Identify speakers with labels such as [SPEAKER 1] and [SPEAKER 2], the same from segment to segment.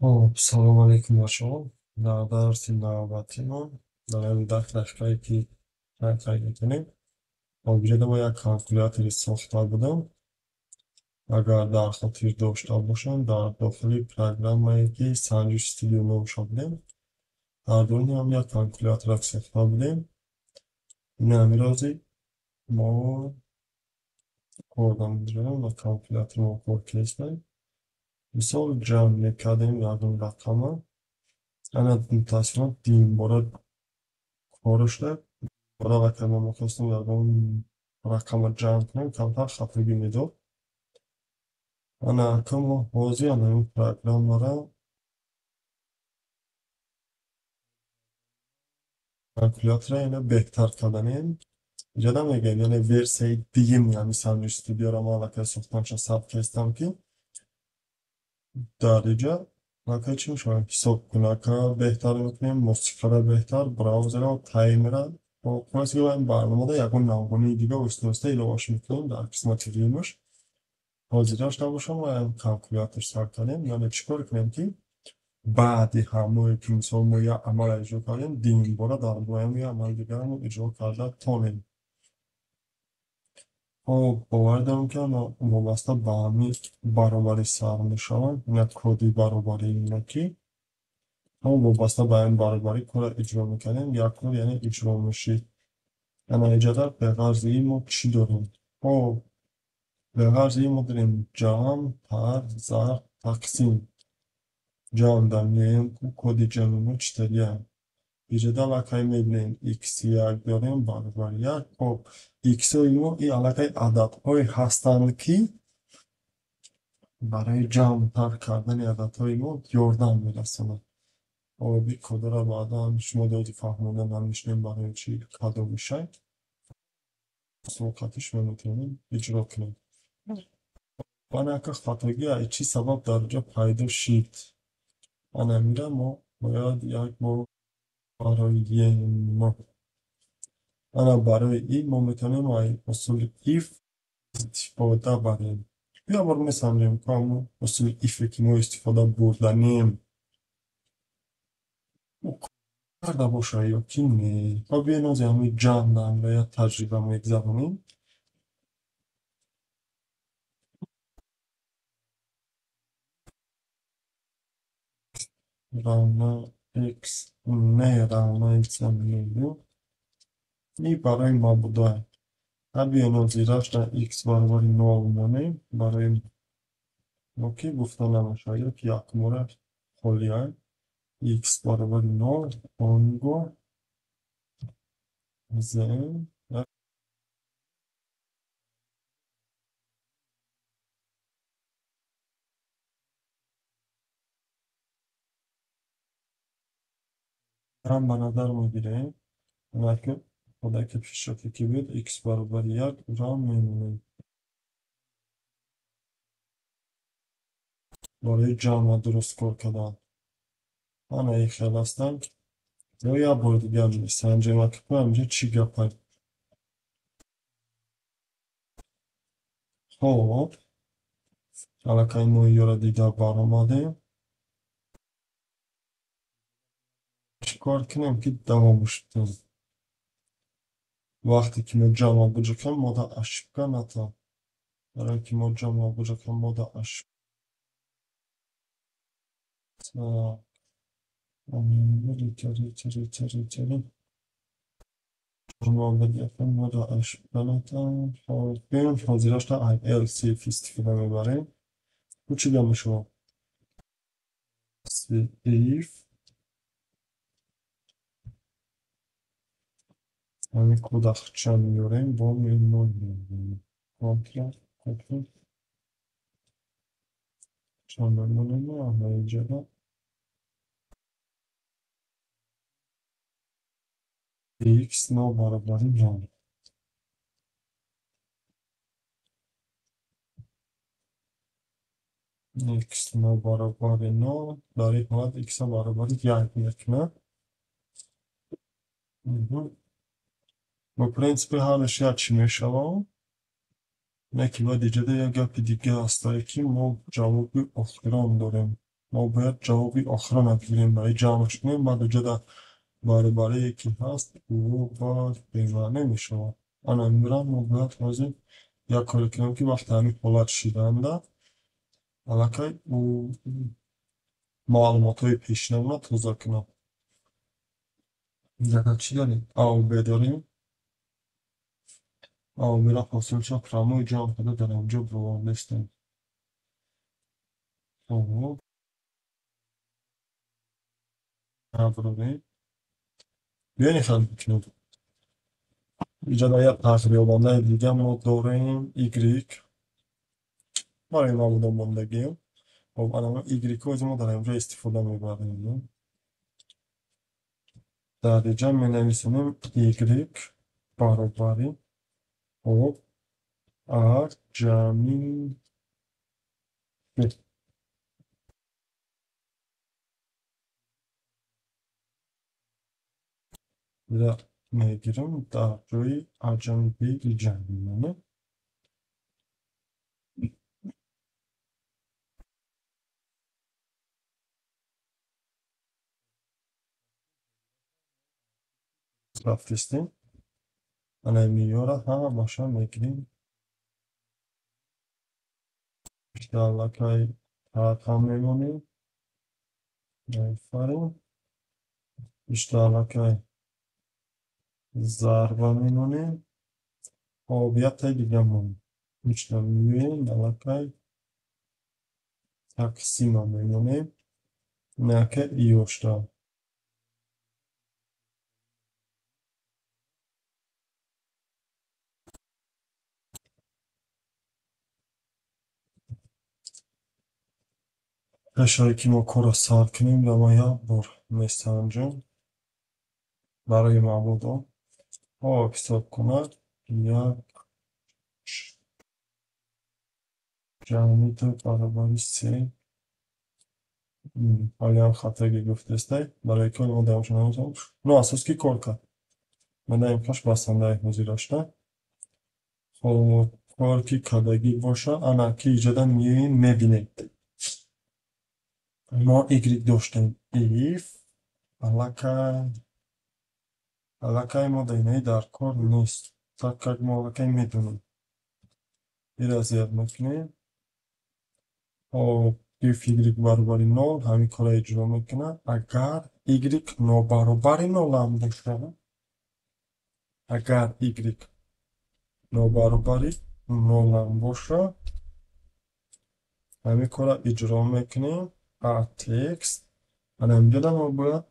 [SPEAKER 1] خب سلام علیکم بچه ها. در درس نوبتی ما داریم دفترکی تکرار میکنیم. اوجد ما یک کالکولاتوری ساخته بودم. اگر در خاطر داشته باشم در داخل پروگرام که سنجش استودیو نوشته بودیم در دنیا هم یک کالکولاتور ساخته بودیم. این امیرازی ما کردم میدونم و کالکولاتور ما کار کردیم. مثال جمع میکردیم یادم رقمه. انا متاسفم دیم بارد کارش خدا وکیل ما میخواستیم در اون رقم جمع کنیم کمتر خفگی میداد. انا کم حوضی هم این پروگرام را کالکولاتر اینو بهتر کردنیم جدا میگه یعنی ورسی دیگه میامی سنجش استودیو را ما وکیل ساختمش ثبت کردم که در اینجا وکیل چی میشه حساب کنه که بهتر میکنیم موسیقی را بهتر براوزر را تایم را و کنیسی که باید برنامه دا یکون نوگونی دیگه وسته ایلواش میکنیم در قسمت ریمش حاضر داشته باشم و کالکولاتور سر کنیم یعنی چیکار کنیم که بعد همه که مثال ما یه عمل اجرا کنیم دین باره در بایم یه عمل دیگر رو اجرا کرده تانیم. خب باور دارم که وابسته به همین برابری سر میشوند نه کدی برابری اینه که هم وابسته به این برابری کار اجرا میکنیم یک کار یعنی اجرا میشید. یعنی ایجاده به غرض این ما چی داریم؟ خب به غرض این ما داریم جمع پر ضرب تقسیم جان داریم کد جمعیمون چطوریه ایجادا وقتی میبینیم x یک داریم برابر یک. خب x های ما این علاقه عدد های هستند که برای جمع تر کردن عدد های ما یاردن میرسند. خب این کد را بعدا شما دادی فهموندن هم میشنیم برای چی کدو میشه سوقتش میتونیم اجرا کنیم. و که خطاگی ای چی سبب در جا پیدا شید انا میره ما باید یک با برای ما انا برای این ما میتونیم از اصول if استفاده بریم. بیا بار میسنجیم که همون اصول if که ما استفاده بردنیم او کرده باشه یا کی نه. خب بیا نازی همین جمع دارم و یا تجربه ما یک زبانیم رانا x نه رانا x هم نیدیم این برای ما بوده. بیا نازی رفت x برابر 0 مونه برای ما که گفته نمیشه یک مورد خالی x برابر 0 آنگاه زن هم به نظر میگیره که خدا که پیش شده که بود x برابر 1 را میمونه برای جمع درست کار کردن. من ای خیلی هستم یا یه بار دیگه هم سنجیم که اینجا چی گپه. خب علاقه ما یه دیگه برآمده چی کار کنیم که دوامش بدیم. وقتی که ما جمع بجا کنیم ما دا اشب کنم تا برای که ما جمع بجا کنیم ما دا اشب ریتری جمع بجا کنیم ما دا اشب کنم تا بیم حاضرش تا ILCF استفاده میبریم و چی دامه شما if همین کود اخچه میاریم با میمون میاریم کامپیل چند میمونیم همه اینجا x نو برابری جان x نو برابری نو داری حالت x برابری یک نه با پرینسپی حالش یاد چی میشوم نه که باید ایجاده یا گپی دیگه هستایی که ما جوابی اخیران داریم ما باید جوابی آخر نگیریم برای جمعش کنیم. بعد اونجا برای یکی هست او باید بیمانه میشه. انا میرم ما باید توضیح یا کاری کنیم که وقت همین حالت شیدنده علاقه او معلومات های پیشنمونه توضیح کنم. دیگه چی داریم؟ او بداریم او میره حاصل شد فرموی جمع کنه در اینجا بروانستیم. او نبرونیم بیانی خیلی بکنیم. اینجا در یک تقریبانه دیگه ما داریم ایگریک برای معمول ماندگیم. خب الان ایگریک از ما در اینجا استفاده میبریم. در اینجا می نویسیم ایگریک برابری خب ار جمعی ب. اینجا میگیریم در جای ار جمعی ب جمعی رفتستیم. انا میاره همه باشن میگیریم işte alakay rakam memnuniyim. Farım. İşte alakay zarba memnuniyim. Hobiyata gidiyorum. İşte mühim alakay taksima memnuniyim. Neke iyi hoşta. Aşağıdaki mokora sakinim lamaya bor mesancım. برای معبودان حساب کند یک جمعی تو برابری سه حالا هم خطایی گفته است برای کل ما دارم نمیتونم نه اساس کی کار کرد من نمیکنش بستنده موزی داشته خب کار کی کدگی باشه انا کی ایجادا میوین میبینید ما ایگریک داشتیم ایف علاقه ما دینه در کار نیست تا که ما علاقه میدونیم این را زیاد میکنیم خب ایف ایگریک برابری نول همین کار اجرا میکنه اگر ایگریک نو برابری نول هم باشه اگر ایگریک نو برابری نول هم باشه همین کار اجرا میکنیم تکست انا اینجا ما باید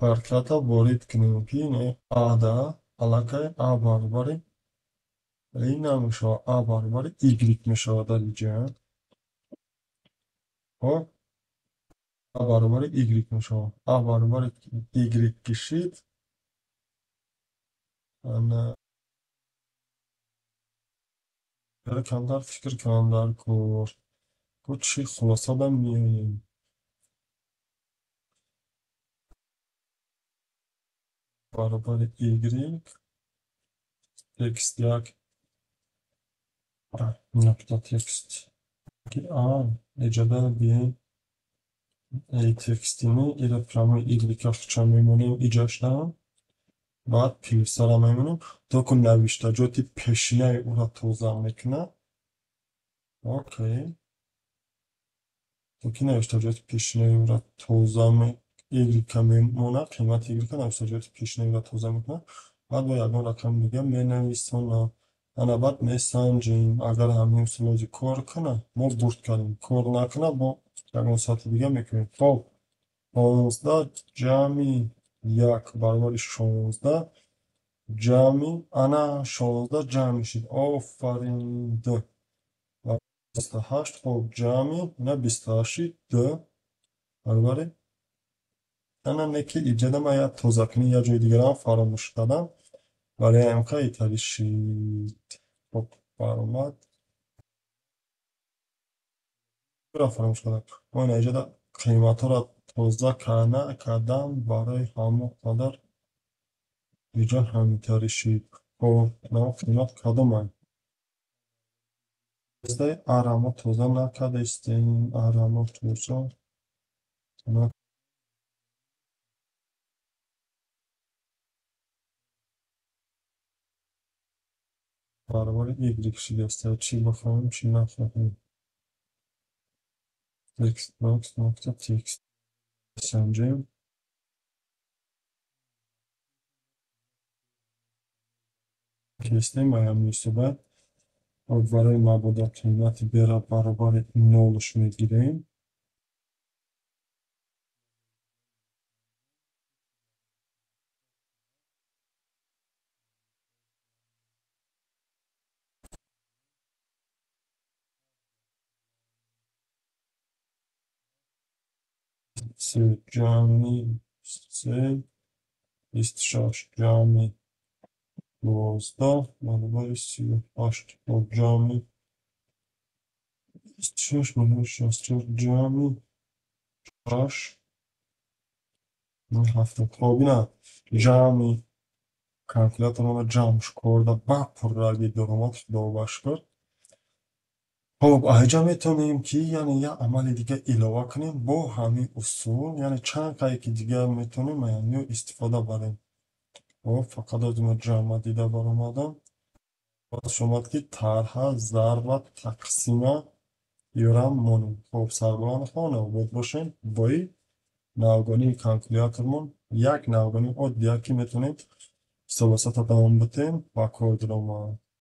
[SPEAKER 1] حرکت وارد کنیم که اینه آده علاقه آ برابری این نمیشه آ برابری ایگریک میشه در اینجا خب آ برابری ایگریک میشه آ برابری ایگریک کشید انا برای کمتر فکر کمتر کن که چی خلاصه دم میاییم برابری ایگریک تکست یک نقطه تکست که اجازه بیاییم ای تکستینی ایره فراموی ایگریک اخچه میمونیم ایجاش دارم بعد پلیسا را میمونیم تا که نوشته جاتی پیشینه او را توضیح میکنه اوکی تا که نوشته جاتی پیشینه او را توضیح ایگریک میمونه قیمت ایگریک نوشته جاتی پیشینه او را توضیح میکنه بعد با یکان رقم دیگه می نویسونه انا بعد می سنجیم اگر همین سلوزی کار کنه ما برد کنیم کار نکنه با یکان ساعت دیگه میکنیم خب 15 جمعی یک برابر 16 جمعی انا 16 جمع میشید آفرین ده و 28 خب جمعی نه 28 ده برابر انا نکی ایجاد ما یا توضیح کنی یا جای دیگر هم فراموش کردم برای امکان ایتالی شید خب برامد برای فراموش کردم ما این ایجاد قیمت ها را توضیح کردم برای همه قدر اینجا همینطوری شید خب نه قیمت کدوم Zdaj aramo to znamená, kada ste aramo to so اونا برابر ایگرگ شکسته چی بخواهیم چی نخواهیم. تکست باکس نقطه تکست بسنجیم. کستیم و هم میسته برای مبادا قیمت برابر 0 میگیریم. سه جمعی سه 26 جمعی 12 برابر 38 با جمعی 26 برابر 64 جمعی 8 7 خب اینا جمعی kalkulyatoruma jammış korda bapurragi durumat başkır. خب اینجا میتونیم که یعنی یه عمل دیگه ilova کنیم با همین اصول یعنی چند قایی که دیگه میتونیم یعنی استفاده بریم. خب فقط از ما جمع دیده برام آدم باز شما که طرح ضرب و تقسیم یورم مونیم. خب سربران خانه بود باشین بایی ناوگانی کالکولیاترمون یک ناوگانی او دیگه که میتونیم سواسط تمام بتیم با کود رو ما